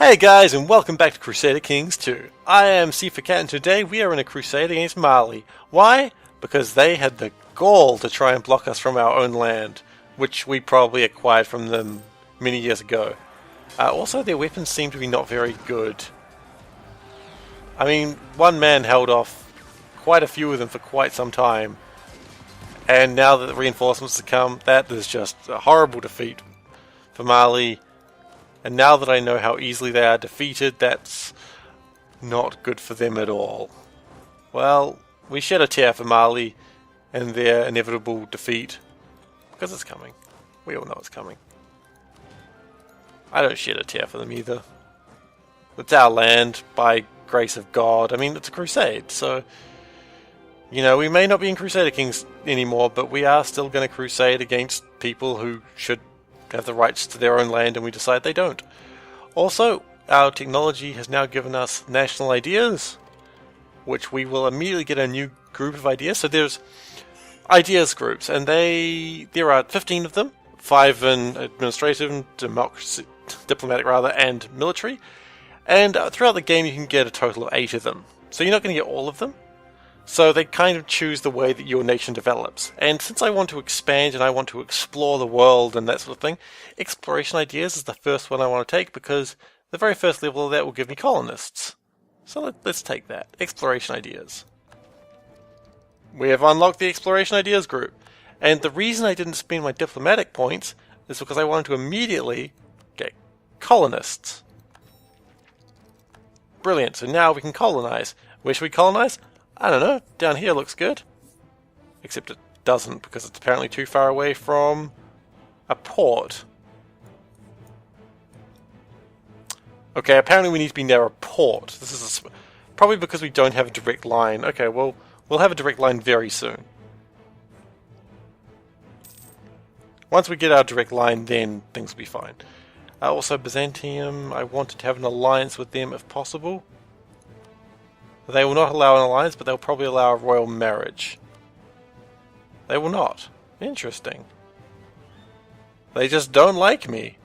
Hey guys, and welcome back to Crusader Kings 2. I am SeiferKatt, and today we are in a crusade against Mali. Why? Because they had the gall to try and block us from our own land, which we probably acquired from them many years ago. Also, their weapons seem to be not very good. I mean, one man held off quite a few of them for quite some time, and now that the reinforcements have come, that is just a horrible defeat for Mali. And now that I know how easily they are defeated, that's not good for them at all. Well, we shed a tear for Mali and their inevitable defeat, because it's coming. We all know it's coming. I don't shed a tear for them either. It's our land, by grace of God. I mean, it's a crusade, so... You know, we may not be in Crusader Kings anymore, but we are still going to crusade against people who should have the rights to their own land, and we decide they don't. Also, our technology has now given us national ideas, which we will immediately get a new group of ideas. So there's ideas groups, and there are 15 of them, 5 in administrative, diplomatic rather, and military. And throughout the game you can get a total of 8 of them. So you're not going to get all of them. So they kind of choose the way that your nation develops. And since I want to expand and I want to explore the world and that sort of thing, exploration ideas is the first one I want to take, because the very first level of that will give me colonists. So let's take that. Exploration ideas. We have unlocked the exploration ideas group. And the reason I didn't spend my diplomatic points is because I wanted to immediately get colonists. Brilliant. So now we can colonize. Where should we colonize? I don't know, down here looks good. Except it doesn't, because it's apparently too far away from a port. Okay, apparently we need to be near a port. This is probably because we don't have a direct line. Okay, well, we'll have a direct line very soon. Once we get our direct line, then things will be fine. Also, Byzantium, I wanted to have an alliance with them if possible. They will not allow an alliance, but they'll probably allow a royal marriage. They will not. Interesting. They just don't like me.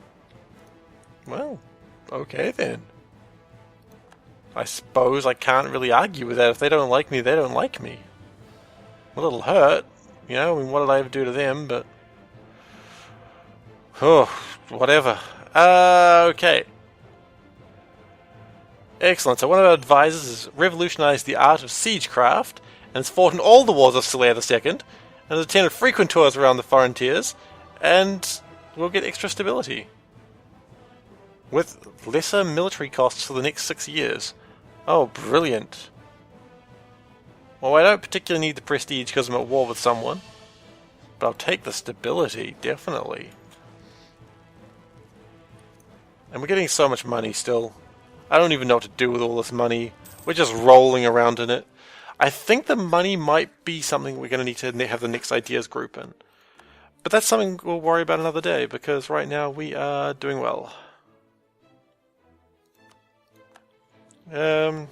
Well, okay then. I suppose I can't really argue with that. If they don't like me, they don't like me. Well, it'll hurt. You know, I mean, what did I ever do to them, but... Oh, whatever. Okay. Excellent. So one of our advisors has revolutionized the art of siegecraft and has fought in all the wars of Crusader II and has attended frequent tours around the frontiers, and we'll get extra stability with lesser military costs for the next 6 years. Oh, brilliant. Well, I don't particularly need the prestige because I'm at war with someone, but I'll take the stability, definitely. And we're getting so much money still. I don't even know what to do with all this money. We're just rolling around in it. I think the money might be something we're going to need to have the next ideas group in. But that's something we'll worry about another day, because right now we are doing well. If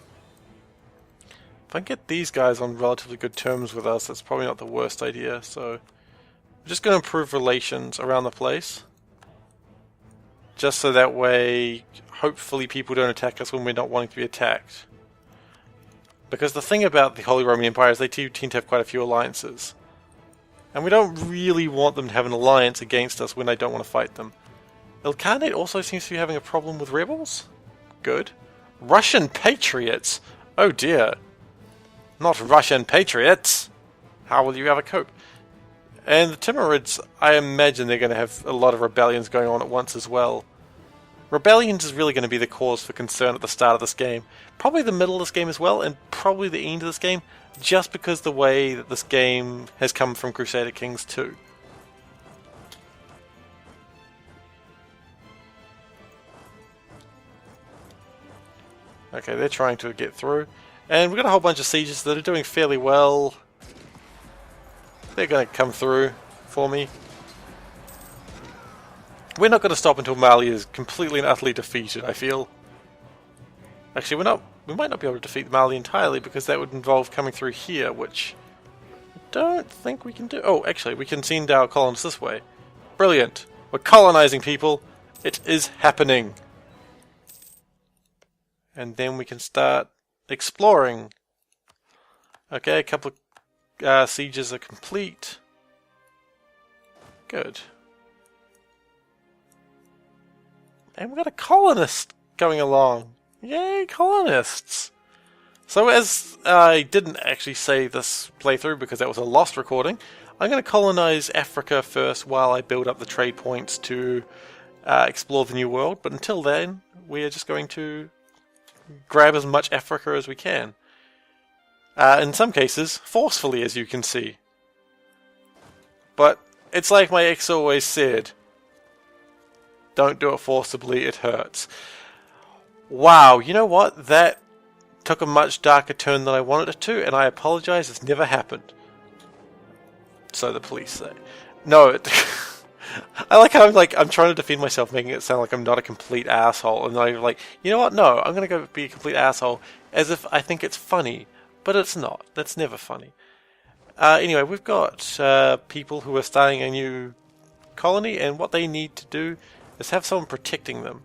I can get these guys on relatively good terms with us, that's probably not the worst idea. So we're just going to improve relations around the place. Just so that way, hopefully people don't attack us when we're not wanting to be attacked. Because the thing about the Holy Roman Empire is they tend to have quite a few alliances. And we don't really want them to have an alliance against us when they don't want to fight them. El Khanate also seems to be having a problem with rebels. Good. Russian patriots! Oh dear. Not Russian patriots! How will you ever cope? And the Timurids, I imagine they're going to have a lot of rebellions going on at once as well. Rebellions is really going to be the cause for concern at the start of this game. Probably the middle of this game as well, and probably the end of this game, just because the way that this game has come from Crusader Kings 2. Okay, they're trying to get through. And we've got a whole bunch of sieges that are doing fairly well. They're going to come through for me. We're not going to stop until Mali is completely and utterly defeated, I feel. Actually, we might not be able to defeat Mali entirely, because that would involve coming through here, which I don't think we can do. Oh, actually, we can send our colonists this way. Brilliant. We're colonizing people. It is happening. And then we can start exploring. Okay, a couple of sieges are complete. Good. And we've got a colonist going along. Yay, colonists! So as I didn't actually say this playthrough because that was a lost recording, I'm going to colonize Africa first while I build up the trade points to explore the New World. But until then, we are just going to grab as much Africa as we can. In some cases, forcefully, as you can see. But it's like my ex always said, don't do it forcibly, it hurts. Wow, you know what? That took a much darker turn than I wanted it to, and I apologize, it's never happened. So the police say. No, I like how I'm trying to defend myself, making it sound like I'm not a complete asshole, and I'm like, you know what? No, I'm gonna go be a complete asshole, as if I think it's funny, but it's not. That's never funny. Anyway, we've got people who are starting a new colony, and what they need to do is have someone protecting them,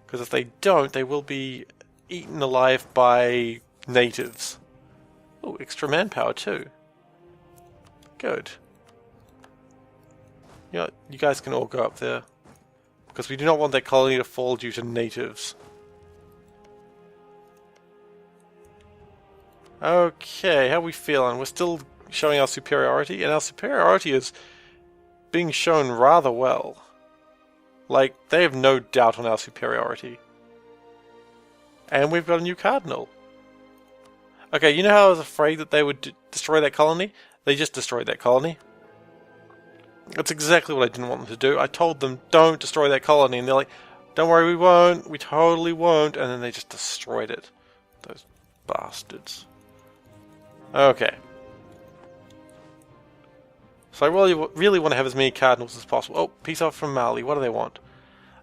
because if they don't, they will be eaten alive by natives. Oh, extra manpower too. Good. You know, you guys can all go up there, because we do not want that colony to fall due to natives. Okay, how are we feeling? We're still showing our superiority, and our superiority is being shown rather well. Like, they have no doubt on our superiority. And we've got a new cardinal. Okay, you know how I was afraid that they would destroy that colony? They just destroyed that colony. That's exactly what I didn't want them to do. I told them, don't destroy that colony, and they're like, don't worry, we won't. We totally won't. And then they just destroyed it. Those bastards. Okay. So I really want to have as many cardinals as possible. Oh, peace out from Mali. What do they want?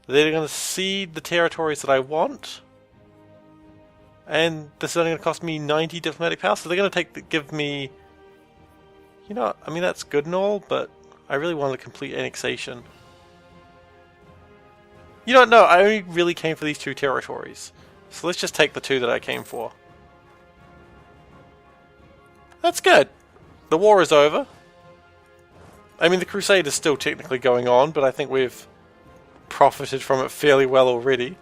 They're going to cede the territories that I want. And this is only going to cost me 90 diplomatic power. So they're going to give me... You know, I mean, that's good and all, but I really want a complete annexation. You don't know, I only really came for these 2 territories. So let's just take the 2 that I came for. That's good. The war is over. I mean, the Crusader is still technically going on, but I think we've profited from it fairly well already.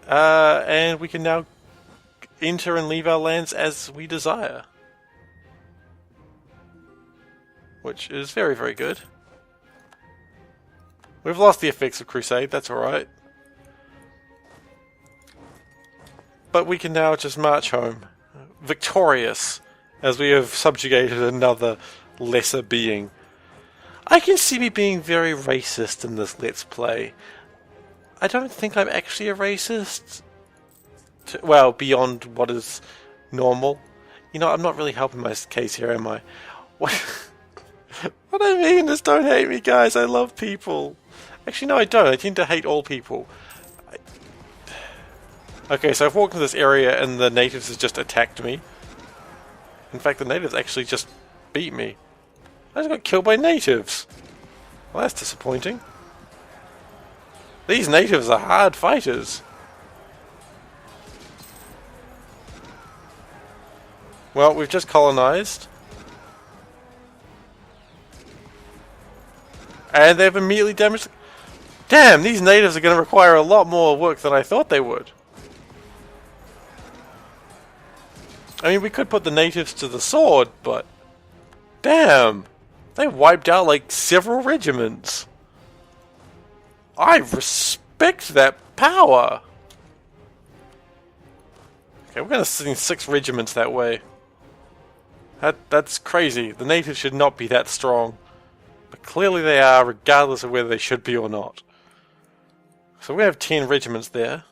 And we can now enter and leave our lands as we desire. Which is very, very good. We've lost the effects of Crusade, that's alright. But we can now just march home, victorious, as we have subjugated another lesser being. I can see me being very racist in this Let's Play. I don't think I'm actually a racist. Well, beyond what is normal. You know, I'm not really helping my case here, am I? What I mean is, don't hate me, guys. I love people. Actually, no, I don't. I tend to hate all people. Okay, so I've walked into this area and the natives have just attacked me. In fact, the natives actually just beat me. I just got killed by natives. Well, that's disappointing. These natives are hard fighters. Well, we've just colonized. And they've immediately damaged... Damn, these natives are going to require a lot more work than I thought they would. I mean, we could put the natives to the sword, but... Damn! They wiped out, like, several regiments. I respect that power! Okay, we're going to send 6 regiments that way. That's crazy. The natives should not be that strong. But clearly they are, regardless of whether they should be or not. So we have 10 regiments there.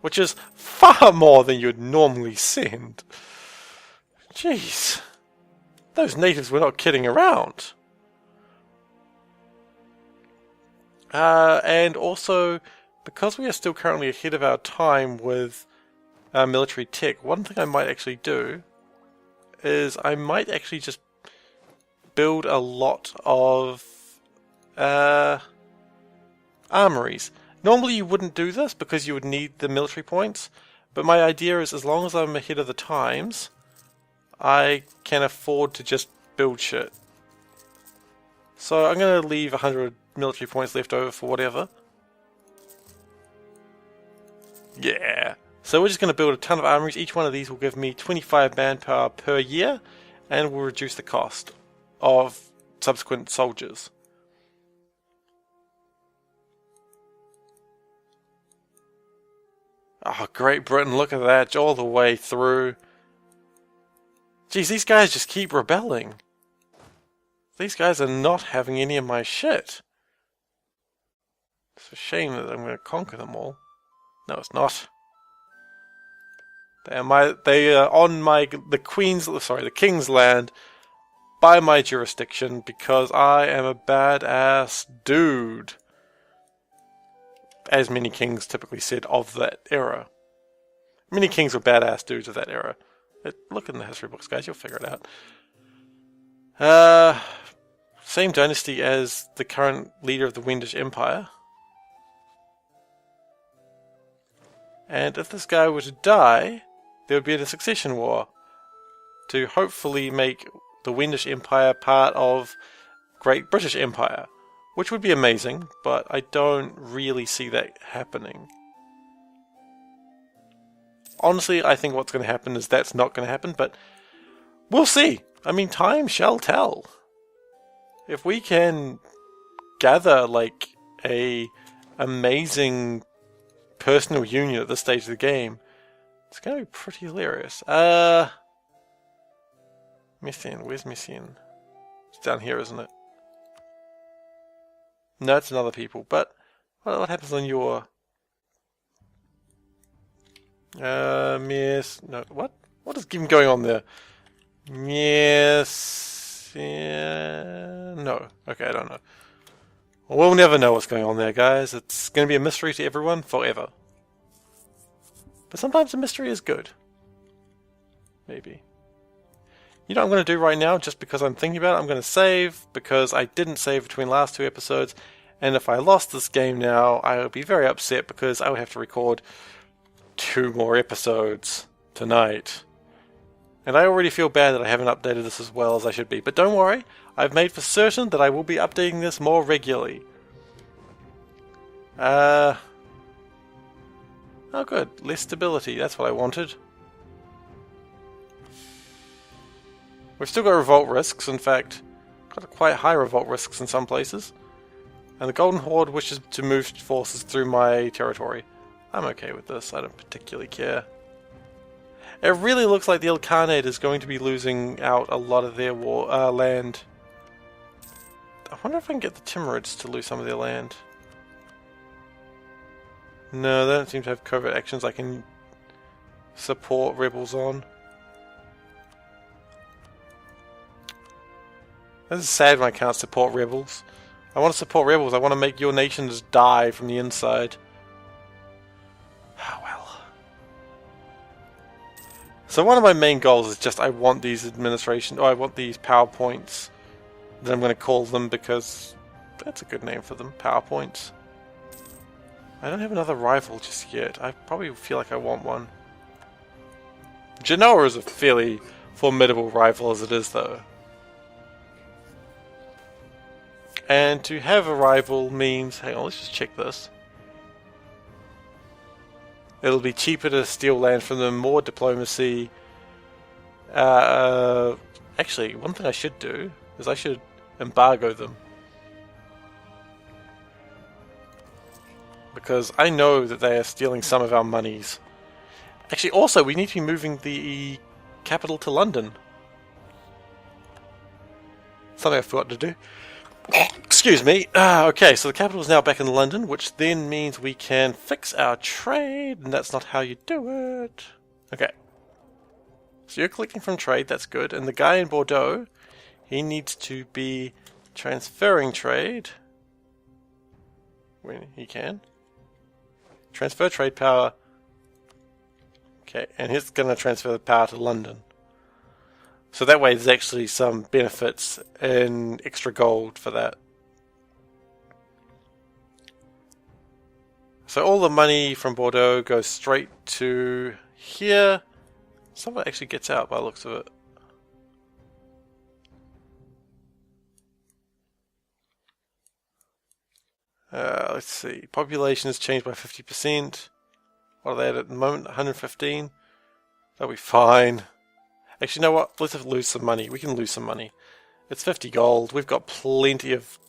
Which is far more than you'd normally send. Jeez. Those natives were not kidding around. And also, because we are still currently ahead of our time with military tech, one thing I might actually do is I might actually just build a lot of armories. Normally you wouldn't do this because you would need the military points, but my idea is as long as I'm ahead of the times, I can afford to just build shit. So I'm going to leave 100 military points left over for whatever. Yeah. So we're just going to build a ton of armories. Each one of these will give me 25 manpower per year and will reduce the cost of subsequent soldiers. Oh, Great Britain, look at that, all the way through. Geez, these guys just keep rebelling. These guys are not having any of my shit. It's a shame that I'm going to conquer them all. No, it's not. They are on the King's land by my jurisdiction because I am a badass dude. As many kings typically said of that era. Many kings were badass dudes of that era. Look in the history books, guys, you'll figure it out. Same dynasty as the current leader of the Wendish Empire. And if this guy were to die, there would be a succession war to hopefully make the Wendish Empire part of Great British Empire. Which would be amazing, but I don't really see that happening. Honestly, I think what's going to happen is that's not going to happen, but we'll see. I mean, time shall tell. If we can gather, like, a amazing personal union at this stage of the game, it's going to be pretty hilarious. Messian, where's Messian? It's down here, isn't it? No, it's another people, but what happens on your... Yes... No, what? What is even going on there? Yes... no. Okay, I don't know. We'll never know what's going on there, guys. It's going to be a mystery to everyone forever. But sometimes a mystery is good. Maybe. You know what I'm going to do right now, just because I'm thinking about it? I'm going to save, because I didn't save between the last two episodes, and if I lost this game now, I would be very upset, because I would have to record 2 more episodes tonight. And I already feel bad that I haven't updated this as well as I should be. But don't worry, I've made for certain that I will be updating this more regularly. Oh good, less stability, that's what I wanted. We've still got revolt risks, in fact, got quite high revolt risks in some places. And the Golden Horde wishes to move forces through my territory. I'm okay with this, I don't particularly care. It really looks like the Khanate is going to be losing out a lot of their land. I wonder if I can get the Timurids to lose some of their land. No, they don't seem to have covert actions I can support rebels on. This is sad when I can't support rebels. I want to support rebels. I want to make your nations die from the inside. Ah, well. So one of my main goals is just I want these I want these PowerPoints. That I'm going to call them because that's a good name for them. PowerPoints. I don't have another rival just yet. I probably feel like I want one. Genoa is a fairly formidable rival as it is, though. And to have a rival means... Hang on, let's just check this. It'll be cheaper to steal land from them, more diplomacy. Actually, one thing I should do is I should embargo them. Because I know that they are stealing some of our monies. Actually, also, we need to be moving the capital to London. Something I forgot to do. Excuse me. Okay, so the capital is now back in London, which then means we can fix our trade, and that's not how you do it. Okay. So you're clicking from trade, that's good. And the guy in Bordeaux, he needs to be transferring trade when he can. Transfer trade power. Okay, and he's going to transfer the power to London. So that way there's actually some benefits in extra gold for that. So all the money from Bordeaux goes straight to here. Some of it actually gets out by the looks of it. Let's see. Population has changed by 50%. What are they at the moment? 115. That'll be fine. Actually, you know what? Let's lose some money. We can lose some money. It's 50 gold. We've got plenty of...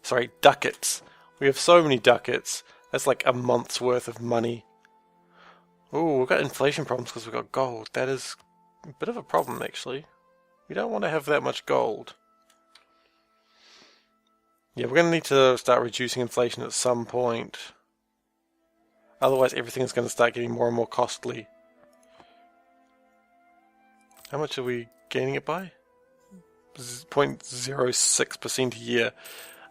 Sorry, ducats. We have so many ducats. That's like a month's worth of money. Ooh, we've got inflation problems because we've got gold. That is a bit of a problem, actually. We don't want to have that much gold. Yeah, we're going to need to start reducing inflation at some point. Otherwise, everything is going to start getting more and more costly. How much are we gaining it by? 0.06% a year.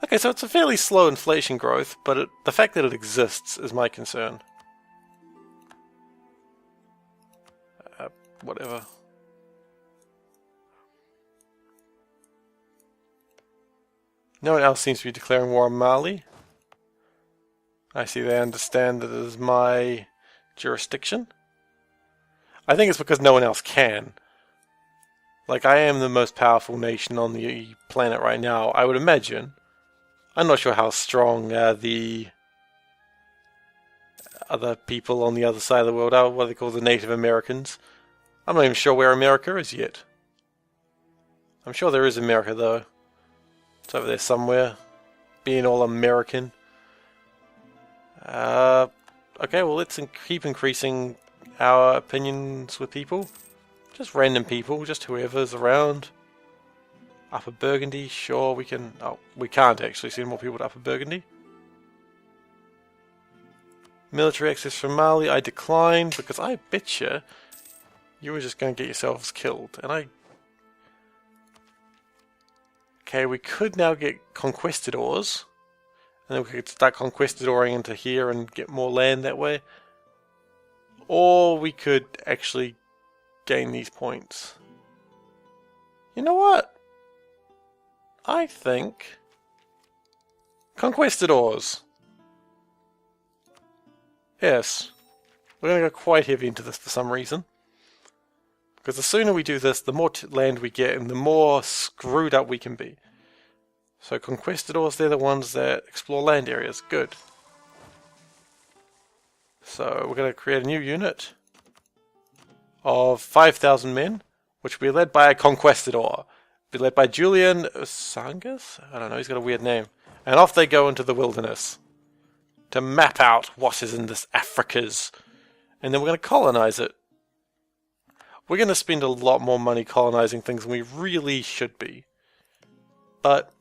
Okay, so it's a fairly slow inflation growth, but the fact that it exists is my concern. Whatever. No one else seems to be declaring war on Mali. I see they understand that it is my jurisdiction. I think it's because no one else can. Like, I am the most powerful nation on the planet right now, I would imagine. I'm not sure how strong the other people on the other side of the world are, what they call the Native Americans. I'm not even sure where America is yet. I'm sure there is America, though. It's over there somewhere. Being all American. Okay, well, let's keep increasing our opinions with people. Just random people, just whoever's around. Upper Burgundy, sure, we can... Oh, we can't actually send more people to Upper Burgundy. Military access from Mali, I declined, because I betcha you were just going to get yourselves killed. And I... Okay, we could now get conquistadors. And then we could start conquistadoring into here and get more land that way. Or we could actually gain these points. You know what? I think conquistadors. Yes. We're going to go quite heavy into this for some reason. Because the sooner we do this, the more land we get and the more screwed up we can be. So conquistadors, they're the ones that explore land areas. Good. So we're going to create a new unit of 5,000 men, which will be led by a conquistador. Be led by Julian Sangas? I don't know, he's got a weird name. And off they go into the wilderness to map out what is in this Africas. And then we're going to colonize it. We're going to spend a lot more money colonizing things than we really should be. But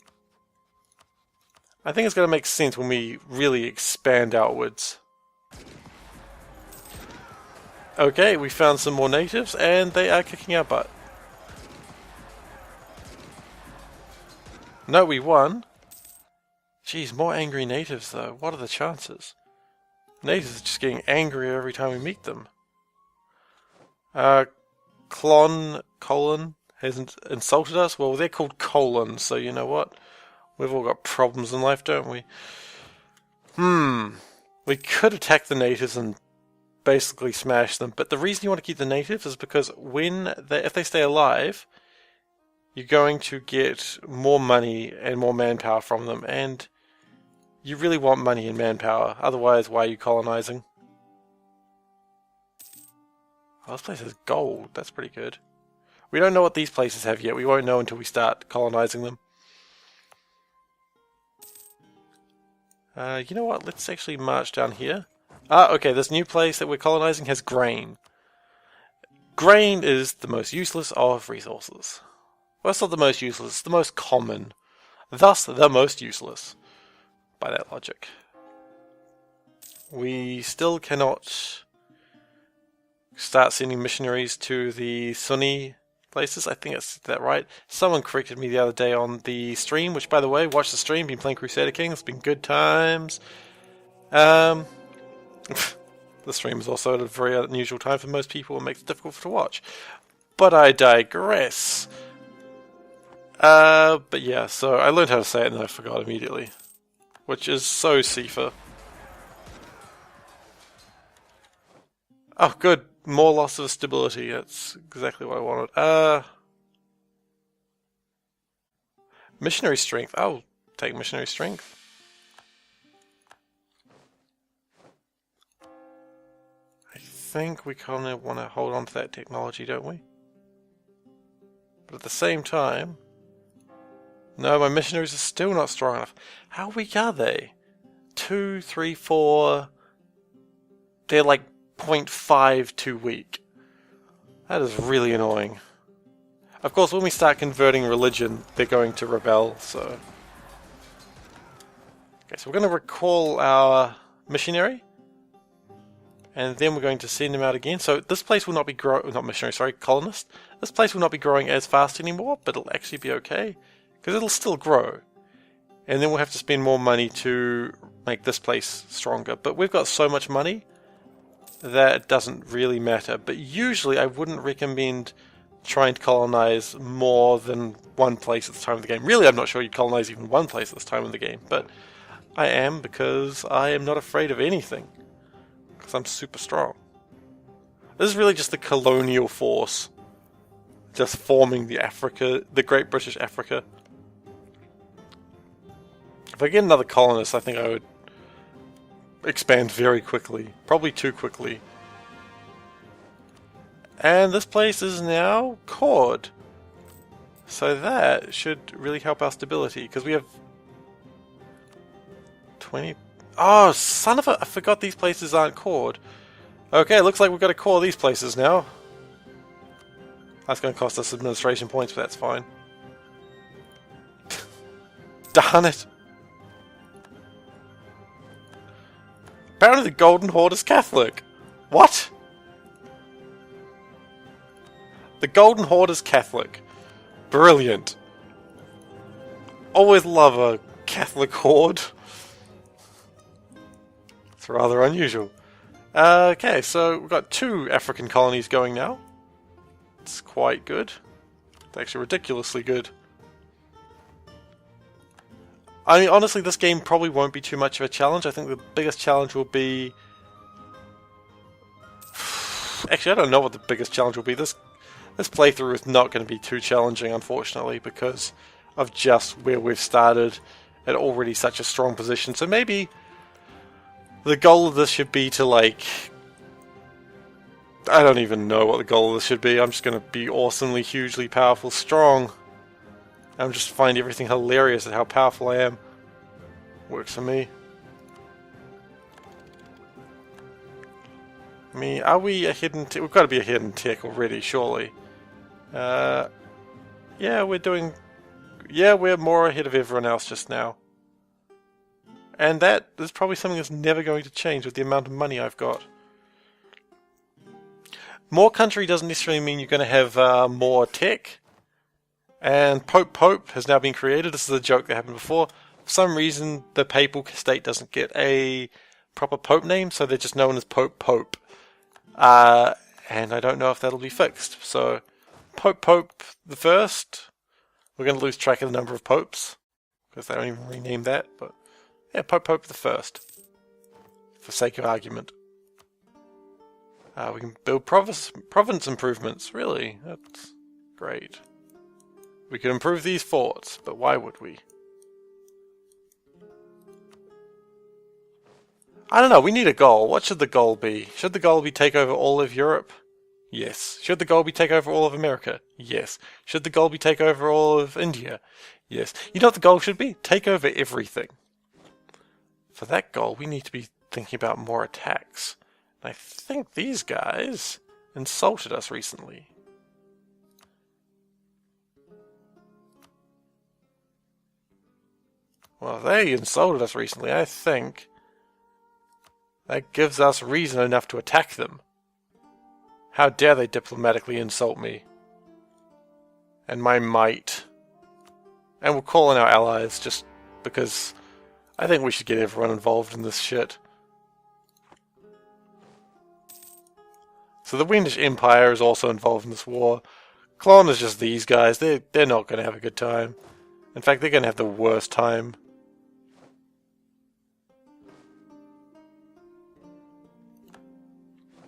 I think it's going to make sense when we really expand outwards. Okay, we found some more natives and they are kicking our butt. No, we won. Jeez, more angry natives though. What are the chances? Natives are just getting angrier every time we meet them. Colon hasn't insulted us. Well, they're called colons, so you know what? We've all got problems in life, don't we? We could attack the natives and basically smash them, but the reason you want to keep the natives is because if they stay alive, you're going to get more money and more manpower from them, and you really want money and manpower, otherwise why are you colonizing? Oh, this place has gold, that's pretty good. We don't know what these places have yet, we won't know until we start colonizing them. You know what, let's actually march down here. Okay, this new place that we're colonizing has grain. Grain is the most useless of resources. Well, it's not the most useless, it's the most common. Thus, the most useless. By that logic. We still cannot start sending missionaries to the Sunni places. I think I said that right. Someone corrected me the other day on the stream, which, by the way, watch the stream. Been playing Crusader Kings. It's been good times. The stream is also at a very unusual time for most people. It makes it difficult to watch. But I digress. But yeah, so I learned how to say it and then I forgot immediately. Which is so Seifer. Oh, good. More loss of stability. That's exactly what I wanted. Missionary strength. I'll take missionary strength. I think we kind of want to hold on to that technology, don't we? But at the same time... No, my missionaries are still not strong enough. How weak are they? 2, 3, 4... They're like 0.5 too weak. That is really annoying. Of course, when we start converting religion, they're going to rebel, so... Okay, so we're going to recall our missionary. And then we're going to send him out again. So this place will not be not missionary, sorry, colonist. This place will not be growing as fast anymore, but it'll actually be okay. Because it'll still grow. And then we'll have to spend more money to make this place stronger. But we've got so much money that it doesn't really matter. But usually I wouldn't recommend trying to colonize more than one place at the time of the game. Really, I'm not sure you'd colonize even one place at this time of the game. But I am, because I am not afraid of anything. Because I'm super strong. This is really just the colonial force. Just forming the Great British Africa. If I get another colonist, I think I would expand very quickly. Probably too quickly. And this place is now cored. So that should really help our stability, because we have 20... Oh, son of a... I forgot these places aren't cored. Okay, looks like we've got to core these places now. That's going to cost us administration points, but that's fine. Darn it! Apparently the Golden Horde is Catholic. What? The Golden Horde is Catholic. Brilliant. Always love a Catholic horde. It's rather unusual. Okay, so we've got 2 African colonies going now. It's quite good. It's actually ridiculously good. I mean, honestly, this game probably won't be too much of a challenge. I think the biggest challenge will be... Actually, I don't know what the biggest challenge will be. This playthrough is not going to be too challenging, unfortunately, because of just where we've started at already such a strong position. So maybe the goal of this should be to, like... I don't even know what the goal of this should be. I'm just going to be awesomely, hugely powerful, strong. I'm just find everything hilarious at how powerful I am. Works for me. I mean, are we a hidden tech? We've got to be a hidden tech already, surely. Yeah, we're doing... Yeah, we're more ahead of everyone else just now. And that is probably something that's never going to change with the amount of money I've got. More country doesn't necessarily mean you're going to have more tech. And Pope has now been created. This is a joke that happened before. For some reason, the papal state doesn't get a proper Pope name, so they're just known as Pope. And I don't know if that'll be fixed. So, Pope the First. We're going to lose track of the number of popes, because they don't even rename that. But yeah, Pope the First, for sake of argument. We can build province improvements. Really, that's great. We could improve these forts, but why would we? I don't know, we need a goal. What should the goal be? Should the goal be take over all of Europe? Yes. Should the goal be take over all of America? Yes. Should the goal be take over all of India? Yes. You know what the goal should be? Take over everything. For that goal, we need to be thinking about more attacks. And I think these guys insulted us recently. Well, they insulted us recently. I think that gives us reason enough to attack them. How dare they diplomatically insult me? And my might. And we'll call in our allies just because I think we should get everyone involved in this shit. So the Wendish Empire is also involved in this war. Clone is just these guys. They're not going to have a good time. In fact, they're going to have the worst time.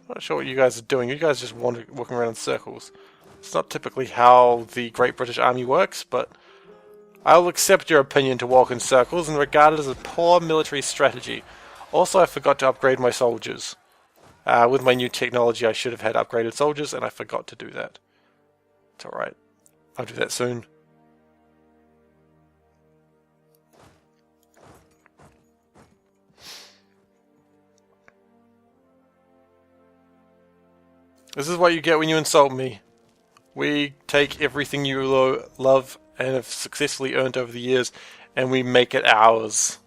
Not sure what you guys are doing. You guys are just walking around in circles. It's not typically how the Great British Army works, but I'll accept your opinion to walk in circles and regard it as a poor military strategy. Also, I forgot to upgrade my soldiers. With my new technology, I should have had upgraded soldiers, and I forgot to do that. It's alright. I'll do that soon. This is what you get when you insult me. We take everything you love and have successfully earned over the years, and we make it ours.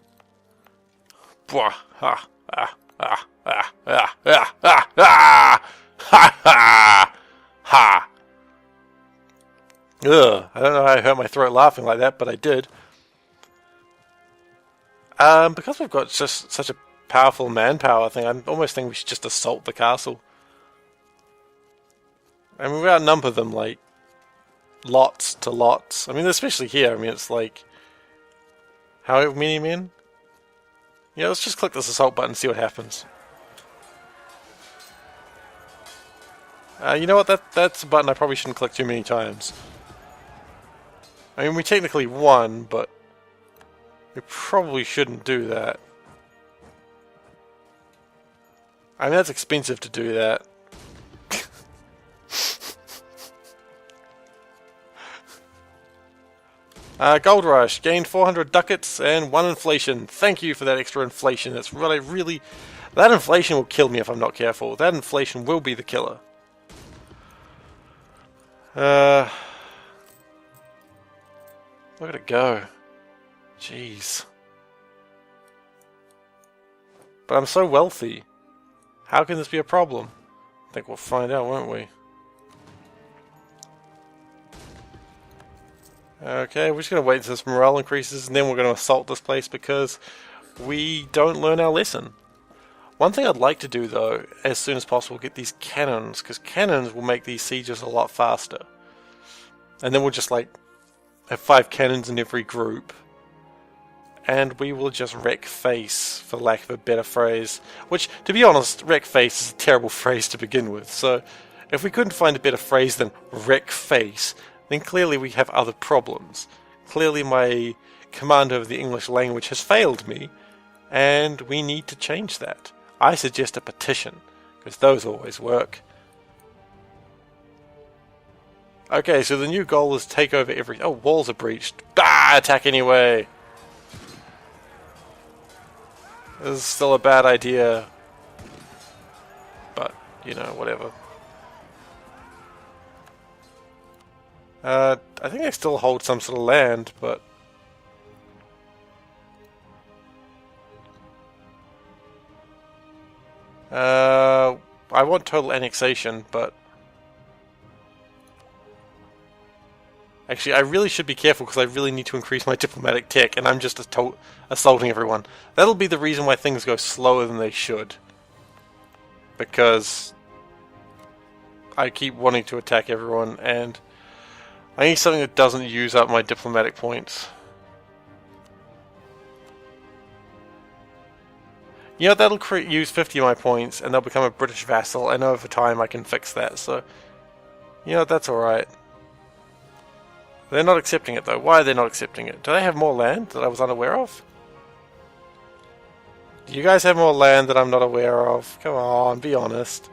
Bwah, ha, ah, ah, ah, ah, ah, ah, ah, ha, ha, ha. Ugh, I don't know how I hurt my throat laughing like that, but I did. Because we've got just such a powerful manpower thing, I'm almost thinking we should just assault the castle. I mean, we outnumber them, like, lots to lots. I mean, especially here, I mean, it's like, however many men? Yeah, let's just click this assault button and see what happens. You know what, that's a button I probably shouldn't click too many times. I mean, we technically won, but we probably shouldn't do that. I mean, that's expensive to do that. Gold Rush, gained 400 ducats and 1 inflation. Thank you for that extra inflation. That's really... That inflation will kill me if I'm not careful. That inflation will be the killer. Look at it go. Jeez. But I'm so wealthy. How can this be a problem? I think we'll find out, won't we? Okay, we're just going to wait until this morale increases, and then we're going to assault this place because we don't learn our lesson. One thing I'd like to do, though, as soon as possible, get these cannons, because cannons will make these sieges a lot faster. And then we'll just, like, have 5 cannons in every group, and we will just wreck face, for lack of a better phrase. Which, to be honest, wreck face is a terrible phrase to begin with, so if we couldn't find a better phrase than wreck face, then clearly we have other problems. Clearly my command over the English language has failed me, and we need to change that. I suggest a petition, because those always work. Okay, so the new goal is take over every... Oh, walls are breached. Ah, attack anyway! This is still a bad idea. But, you know, whatever. I think I still hold some sort of land, but... I want total annexation, but... Actually, I really should be careful because I really need to increase my diplomatic tech, and I'm just assaulting everyone. That'll be the reason why things go slower than they should. Because I keep wanting to attack everyone, and I need something that doesn't use up my diplomatic points. You know, that'll use 50 of my points, and they'll become a British vassal, and over time I can fix that, so... You know, that's alright. They're not accepting it, though. Why are they not accepting it? Do they have more land that I was unaware of? Do you guys have more land that I'm not aware of? Come on, be honest.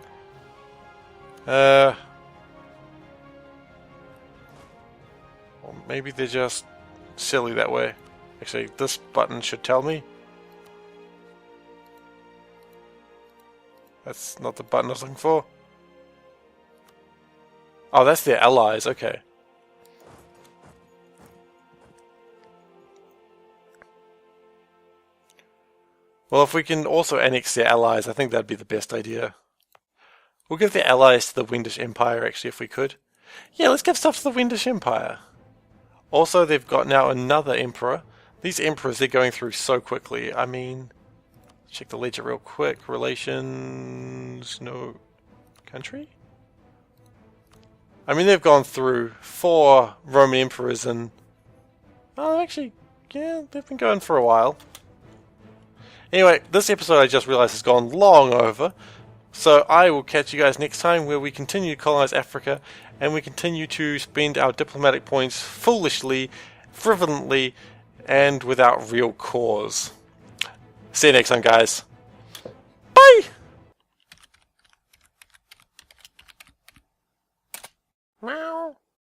Or maybe they're just silly that way. Actually, this button should tell me. That's not the button I was looking for. Oh, that's their allies, okay. Well, if we can also annex their allies, I think that'd be the best idea. We'll give the allies to the Wendish Empire, actually, if we could. Yeah, let's give stuff to the Wendish Empire. Also, they've got now another emperor. These emperors, they're going through so quickly. I mean, check the ledger real quick. Relations... no... country? I mean, they've gone through 4 Roman emperors and... oh, actually, yeah, they've been going for a while. Anyway, this episode I just realised has gone long over, So I will catch you guys next time, where we continue to colonize Africa and we continue to spend our diplomatic points foolishly, frivolently, and without real cause. See you next time, guys.